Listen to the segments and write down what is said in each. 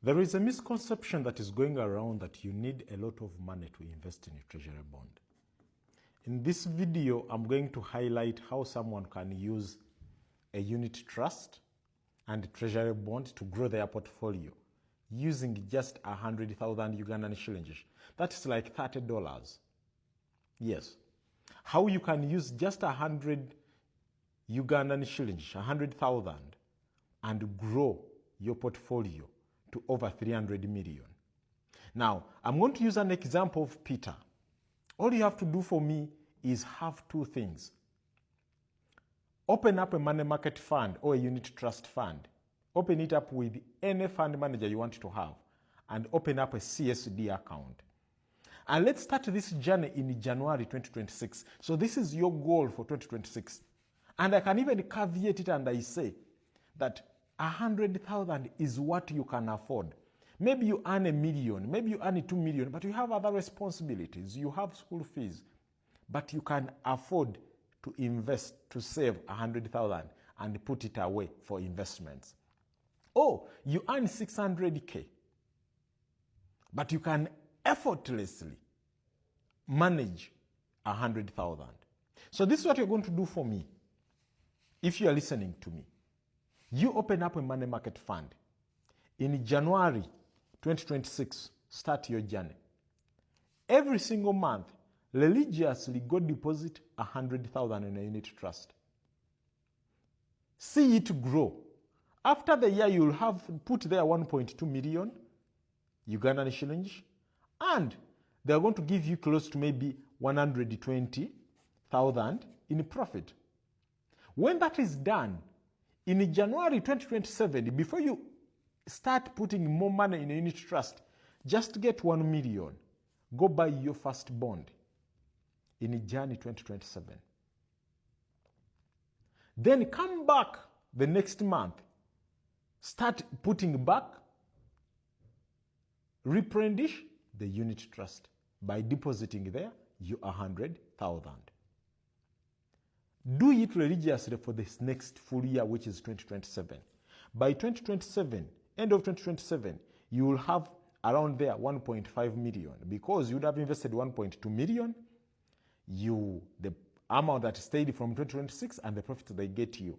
There is a misconception that is going around that you need a lot of money to invest in a treasury bond. In this video, I'm going to highlight how someone can use a unit trust and treasury bond to grow their portfolio using just 100,000 Ugandan shillings. That's like $30. Yes. How you can use just 100 Ugandan shillings, 100,000, and grow your portfolio to over 300 million. Now, I'm going to use an example of Peter. All you have to do for me is have two things. Open up a money market fund or a unit trust fund. Open it up with any fund manager you want to have, and open up a CSD account. And let's start this journey in January 2026. So this is your goal for 2026. And I can even caveat it and I say that 100,000 is what you can afford. Maybe you earn $1 million, maybe you earn $2 million, but you have other responsibilities. You have school fees, but you can afford to invest, to save 100,000 and put it away for investments. Oh, you earn 600K, but you can effortlessly manage 100,000. So this is what you're going to do for me. If you are listening to me, you open up a money market fund. In January 2026, start your journey. Every single month, religiously go deposit 100,000 in a unit trust. See it grow. After the year, you'll have put there 1.2 million Ugandan shillings, and they're going to give you close to maybe 120,000 in profit. When that is done, in January 2027, before you start putting more money in a unit trust, just get 1 million. Go buy your first bond in January 2027. Then come back the next month. Start putting back, replenish the unit trust by depositing there your 100,000. Do it religiously for this next full year, which is 2027. By 2027, end of 2027, you will have around there 1.5 million because you would have invested 1.2 million. The amount that stayed from 2026 and the profit they get you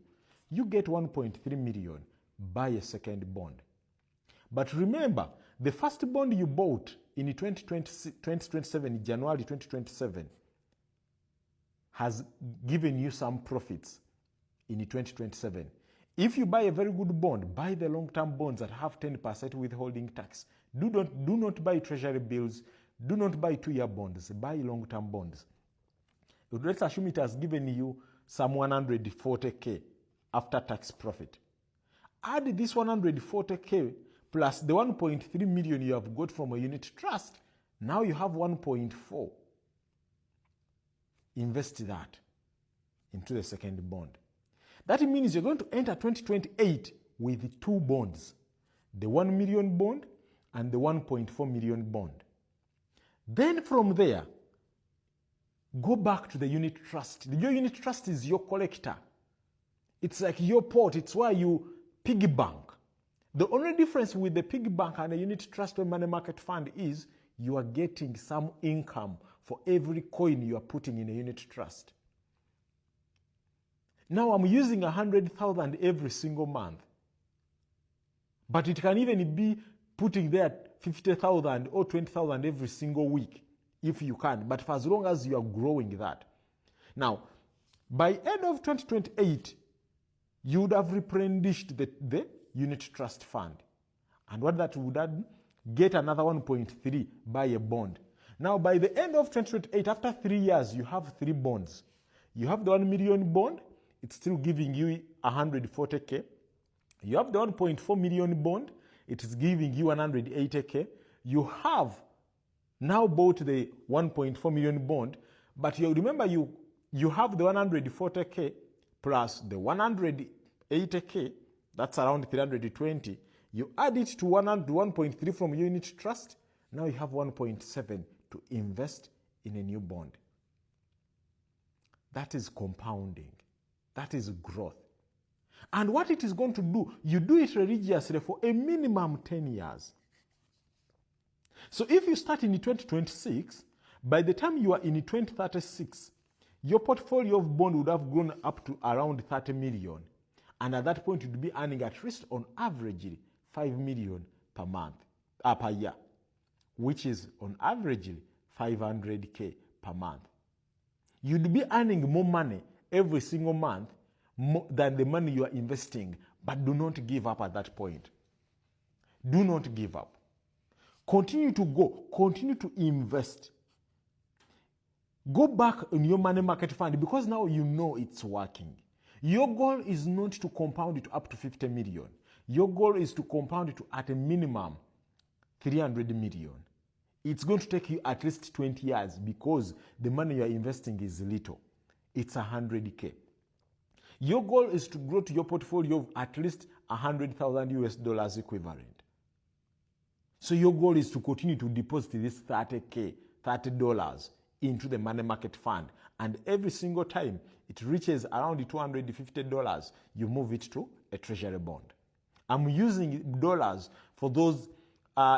get 1.3 million. Buy a second bond. But remember, the first bond you bought in 2027, January 2027, has given you some profits in 2027. If you buy a very good bond, buy the long-term bonds that have 10% withholding tax. Do not buy treasury bills. Do not buy 2-year bonds. Buy long-term bonds. Let's assume it has given you some 140K after tax profit. Add this 140K plus the 1.3 million you have got from a unit trust. Now you have 1.4. Invest that into the second bond. That means you're going to enter 2028 with 2 bonds, the 1 million bond and the 1.4 million bond. Then from there, go back to the unit trust. Your unit trust is your collector. It's like your pot. It's where you piggy bank. The only difference with the piggy bank and a unit trust or money market fund is you are getting some income for every coin you are putting in a unit trust. Now I'm using 100,000 every single month. But it can even be putting there 50,000 or 20,000 every single week if you can. But for as long as you are growing that. Now, by end of 2028, you would have replenished the unit trust fund. And what that would add, get another 1.3, buy a bond. Now, by the end of 2028, after 3 years, you have 3 bonds. You have the 1 million bond. It's still giving you 140K. You have the 1.4 million bond. It is giving you 180K. You have now bought the 1.4 million bond. But you remember, you have the 140K plus the 180K. That's around 320. You add it to 1.3 from unit trust. Now you have 1.7 to invest in a new bond. That is compounding. That is growth. And what it is going to do, you do it religiously for a minimum 10 years. So if you start in 2026, by the time you are in 2036, your portfolio of bond would have grown up to around 30 million. And at that point, you'd be earning at least on average 5 million per year, which is on average 500K per month. You'd be earning more money every single month than the money you are investing, but do not give up at that point. Do not give up. Continue to go, continue to invest. Go back in your money market fund because now you know it's working. Your goal is not to compound it to up to 50 million. Your goal is to compound it to at a minimum 300 million. It's going to take you at least 20 years because the money you're investing is little. It's 100K. Your goal is to grow to your portfolio of at least 100,000 US dollars equivalent. So your goal is to continue to deposit this $30K, $30 into the money market fund. And every single time it reaches around $250, you move it to a treasury bond. I'm using dollars for those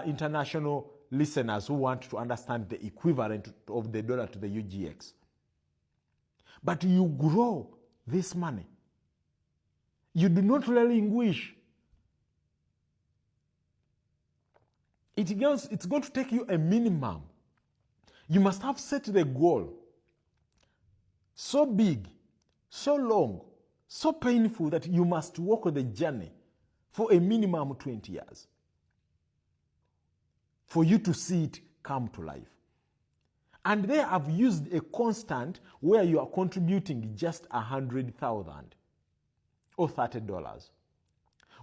international listeners who want to understand the equivalent of the dollar to the UGX. But you grow this money. You do not relinquish. It's going to take you a minimum. You must have set the goal so big, so long, so painful that you must walk the journey for a minimum 20 years for you to see it come to life. And there I've used a constant where you are contributing just 100,000 or $30.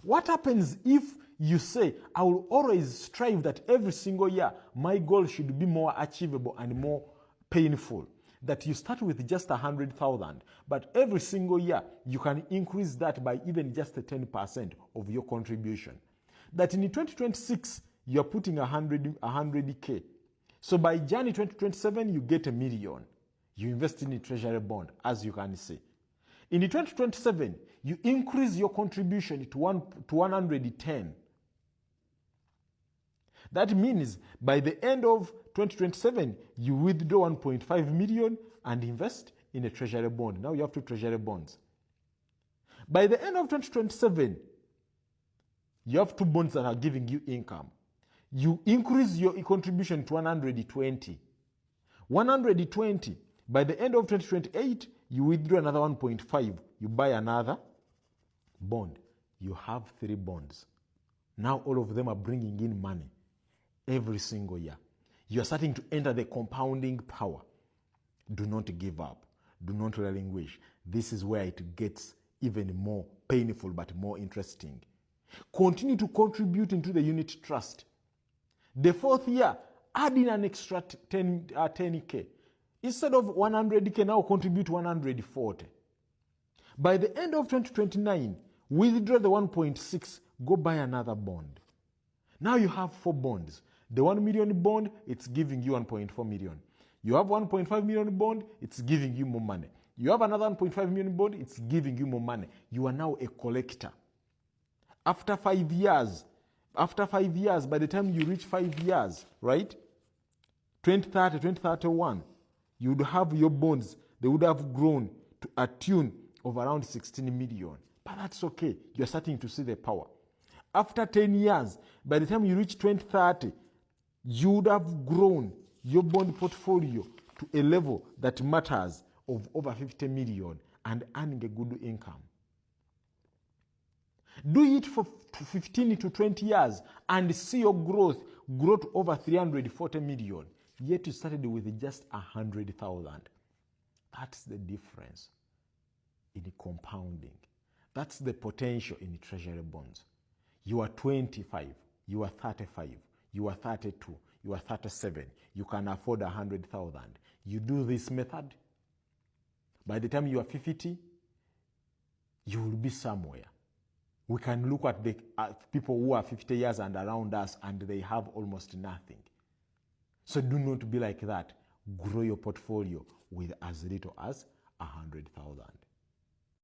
What happens if you say, I will always strive that every single year my goal should be more achievable and more painful? That you start with just 100,000, but every single year you can increase that by even just 10% of your contribution. That in 2026 you're putting 100K. So by January 2027 you get $1 million. You invest in a treasury bond, as you can see. In 2027 you increase your contribution to 110. That means by the end of 2027, you withdraw 1.5 million and invest in a treasury bond. Now you have 2 treasury bonds. By the end of 2027, you have 2 bonds that are giving you income. You increase your contribution to 120. 120. By the end of 2028, you withdraw another 1.5. You buy another bond. You have 3 bonds. Now all of them are bringing in money every single year. You are starting to enter the compounding power. Do not give up. Do not relinquish. This is where it gets even more painful but more interesting. Continue to contribute into the unit trust. The 4th year, add in an extra 10K. Instead of 100K, now contribute 140. By the end of 2029, withdraw the 1.6, go buy another bond. Now you have 4 bonds. The 1 million bond, it's giving you 1.4 million. You have 1.5 million bond, it's giving you more money. You have another 1.5 million bond, it's giving you more money. You are now a collector. After 5 years, by the time you reach 5 years, right? 2030, 2031, you would have your bonds, they would have grown to a tune of around 16 million. But that's okay. You're starting to see the power. After 10 years, by the time you reach 2030, you would have grown your bond portfolio to a level that matters of over 50 million and earning a good income. Do it for 15 to 20 years and see your growth grow to over 340 million. Yet you started with just 100,000. That's the difference in compounding. That's the potential in treasury bonds. You are 25, you are 35, you are 32, you are 37, you can afford 100,000. You do this method, by the time you are 50, you will be somewhere. We can look at the people who are 50 years and around us and they have almost nothing. So do not be like that. Grow your portfolio with as little as 100,000.